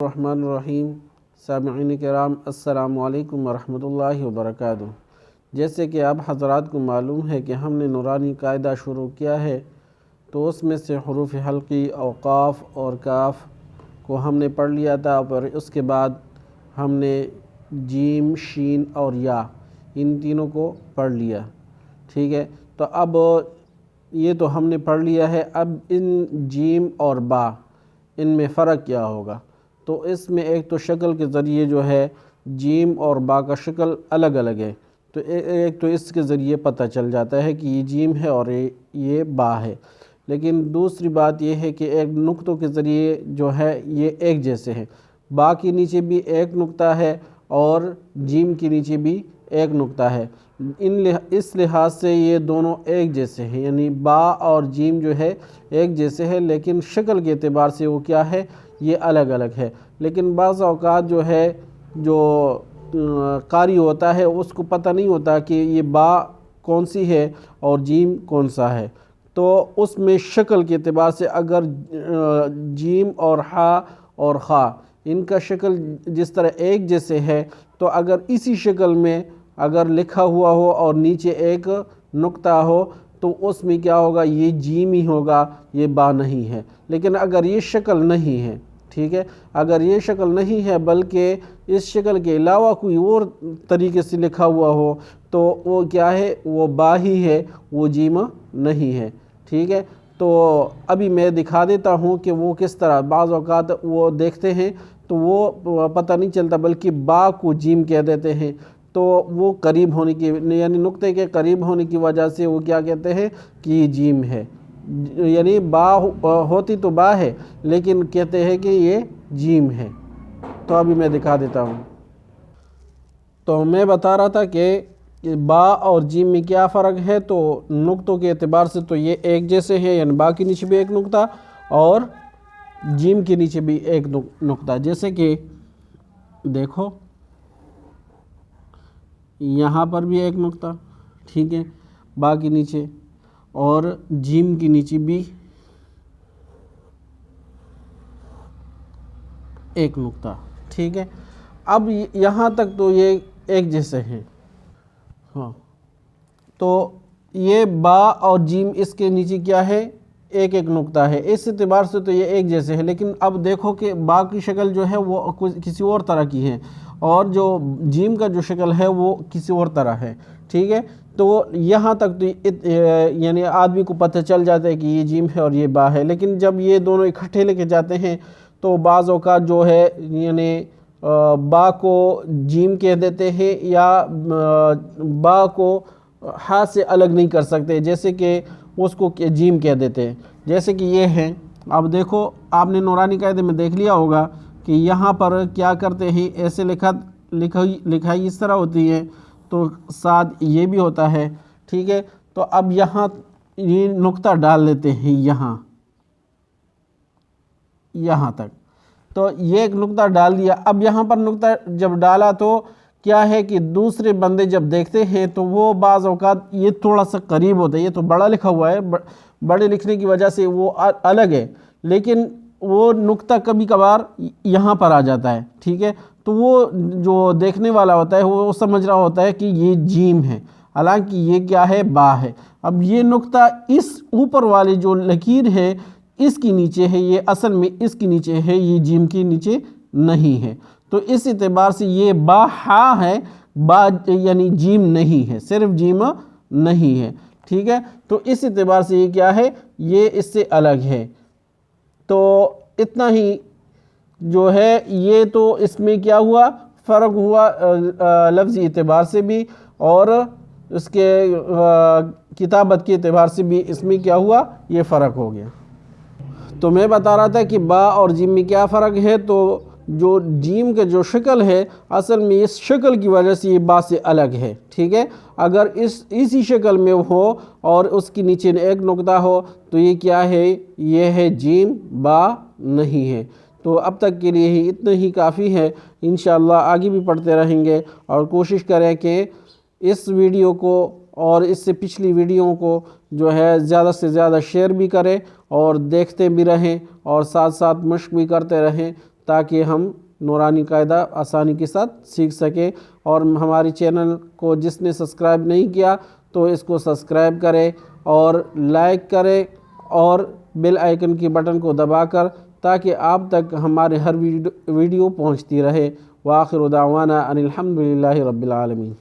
الرحمن الرحیم۔ سامعین کرام، السلام علیکم ورحمۃ اللہ وبرکاتہ۔ جیسے کہ آپ حضرات کو معلوم ہے کہ ہم نے نورانی قاعدہ شروع کیا ہے، تو اس میں سے حروف حلقی اوقاف اور کاف کو ہم نے پڑھ لیا تھا، اور اس کے بعد ہم نے جیم، شین اور یا ان تینوں کو پڑھ لیا۔ ٹھیک ہے، تو اب یہ تو ہم نے پڑھ لیا ہے۔ اب ان جیم اور با ان میں فرق کیا ہوگا؟ تو اس میں ایک تو شکل کے ذریعے جو ہے جیم اور با کا شکل الگ الگ ہے، تو ایک تو اس کے ذریعے پتہ چل جاتا ہے کہ یہ جیم ہے اور یہ با ہے۔ لیکن دوسری بات یہ ہے کہ ایک نقطوں کے ذریعے جو ہے یہ ایک جیسے ہیں۔ با کے نیچے بھی ایک نقطہ ہے اور جیم کے نیچے بھی ایک نقطہ ہے۔ اس لحاظ سے یہ دونوں ایک جیسے ہیں، یعنی با اور جیم جو ہے ایک جیسے ہیں، لیکن شکل کے اعتبار سے وہ کیا ہے، یہ الگ الگ ہے۔ لیکن بعض اوقات جو ہے جو قاری ہوتا ہے اس کو پتہ نہیں ہوتا کہ یہ با کون سی ہے اور جیم کون سا ہے، تو اس میں شکل کے اعتبار سے اگر جیم اور ہا اور خا ان کا شکل جس طرح ایک جیسے ہے، تو اگر اسی شکل میں اگر لکھا ہوا ہو اور نیچے ایک نقطہ ہو تو اس میں کیا ہوگا، یہ جیم ہی ہوگا، یہ با نہیں ہے۔ لیکن اگر یہ شکل نہیں ہے، ٹھیک ہے، اگر یہ شکل نہیں ہے بلکہ اس شکل کے علاوہ کوئی اور طریقے سے لکھا ہوا ہو تو وہ کیا ہے، وہ با ہی ہے، وہ جیم نہیں ہے۔ ٹھیک ہے، تو ابھی میں دکھا دیتا ہوں کہ وہ کس طرح بعض اوقات وہ دیکھتے ہیں تو وہ پتہ نہیں چلتا بلکہ با کو جیم کہہ دیتے ہیں، تو وہ قریب ہونے کی یعنی نقطے کے قریب ہونے کی وجہ سے وہ کیا کہتے ہیں کہ یہ جیم ہے، یعنی با ہوتی تو با ہے لیکن کہتے ہیں کہ یہ جیم ہے۔ تو ابھی میں دکھا دیتا ہوں۔ تو میں بتا رہا تھا کہ با اور جیم میں کیا فرق ہے، تو نقطوں کے اعتبار سے تو یہ ایک جیسے ہیں، یعنی با کے نیچے بھی ایک نقطہ اور جیم کے نیچے بھی ایک نقطہ۔ جیسے کہ دیکھو یہاں پر بھی ایک نقطہ، ٹھیک ہے، با کے نیچے، اور جیم کے نیچے بھی ایک نقطہ، ٹھیک ہے۔ اب یہاں تک تو یہ ایک جیسے ہیں، ہاں، تو یہ با اور جیم اس کے نیچے کیا ہے، ایک ایک نقطہ ہے، اس اعتبار سے تو یہ ایک جیسے ہے۔ لیکن اب دیکھو کہ با کی شکل جو ہے وہ کسی اور طرح کی ہے اور جو جیم کا جو شکل ہے وہ کسی اور طرح ہے، ٹھیک ہے۔ تو یہاں تک تو یعنی آدمی کو پتہ چل جاتا ہے کہ یہ جیم ہے اور یہ با ہے، لیکن جب یہ دونوں اکٹھے لے کے جاتے ہیں تو بعض اوقات جو ہے یعنی با کو جیم کہہ دیتے ہیں یا با کو ہا سے الگ نہیں کر سکتے، جیسے کہ اس کو جیم کہہ دیتے ہیں، جیسے کہ یہ ہے۔ اب دیکھو آپ نے نورانی قاعدے میں دیکھ لیا ہوگا کہ یہاں پر کیا کرتے ہیں، ایسے لکھائی اس طرح ہوتی ہے تو ساتھ یہ بھی ہوتا ہے، ٹھیک ہے۔ تو اب یہاں یہ نقطہ ڈال لیتے ہیں یہاں تک، تو یہ ایک نقطہ ڈال دیا۔ اب یہاں پر نقطہ جب ڈالا تو کیا ہے کہ دوسرے بندے جب دیکھتے ہیں تو وہ بعض اوقات یہ تھوڑا سا قریب ہوتا ہے، یہ تو بڑا لکھا ہوا ہے، بڑے لکھنے کی وجہ سے وہ الگ ہے، لیکن وہ نقطہ کبھی کبھار یہاں پر آ جاتا ہے، ٹھیک ہے۔ تو وہ جو دیکھنے والا ہوتا ہے وہ سمجھ رہا ہوتا ہے کہ یہ جیم ہے، حالانکہ یہ کیا ہے، با ہے۔ اب یہ نقطہ اس اوپر والی جو لکیر ہے اس کی نیچے ہے، یہ اصل میں اس کی نیچے ہے، یہ جیم کی نیچے نہیں ہے۔ تو اس اعتبار سے یہ با ہا ہے، با یعنی جیم نہیں ہے، صرف جیم نہیں ہے، ٹھیک ہے۔ تو اس اعتبار سے یہ کیا ہے، یہ اس سے الگ ہے۔ تو اتنا ہی جو ہے، یہ تو اس میں کیا ہوا، فرق ہوا لفظی اعتبار سے بھی اور اس کے کتابت کے اعتبار سے بھی اس میں کیا ہوا، یہ فرق ہو گیا۔ تو میں بتا رہا تھا کہ با اور جیم میں کیا فرق ہے، تو جو جیم کا جو شکل ہے اصل میں اس شکل کی وجہ سے یہ با سے الگ ہے، ٹھیک ہے۔ اگر اسی شکل میں ہو اور اس کے نیچے ایک نقطہ ہو تو یہ کیا ہے، یہ ہے جیم، با نہیں ہے۔ تو اب تک کے لیے ہی اتنا ہی کافی ہے، انشاءاللہ آگے بھی پڑھتے رہیں گے، اور کوشش کریں کہ اس ویڈیو کو اور اس سے پچھلی ویڈیو کو جو ہے زیادہ سے زیادہ شیئر بھی کریں اور دیکھتے بھی رہیں اور ساتھ ساتھ مشق بھی کرتے رہیں، تاکہ ہم نورانی قاعدہ آسانی کے ساتھ سیکھ سکیں۔ اور ہماری چینل کو جس نے سبسکرائب نہیں کیا تو اس کو سبسکرائب کرے اور لائک کرے اور بیل آئیکن کی بٹن کو دبا کر، تاکہ آپ تک ہمارے ہر ویڈیو پہنچتی رہے۔ وآخر دعوانا ان الحمد للہ رب العالمین۔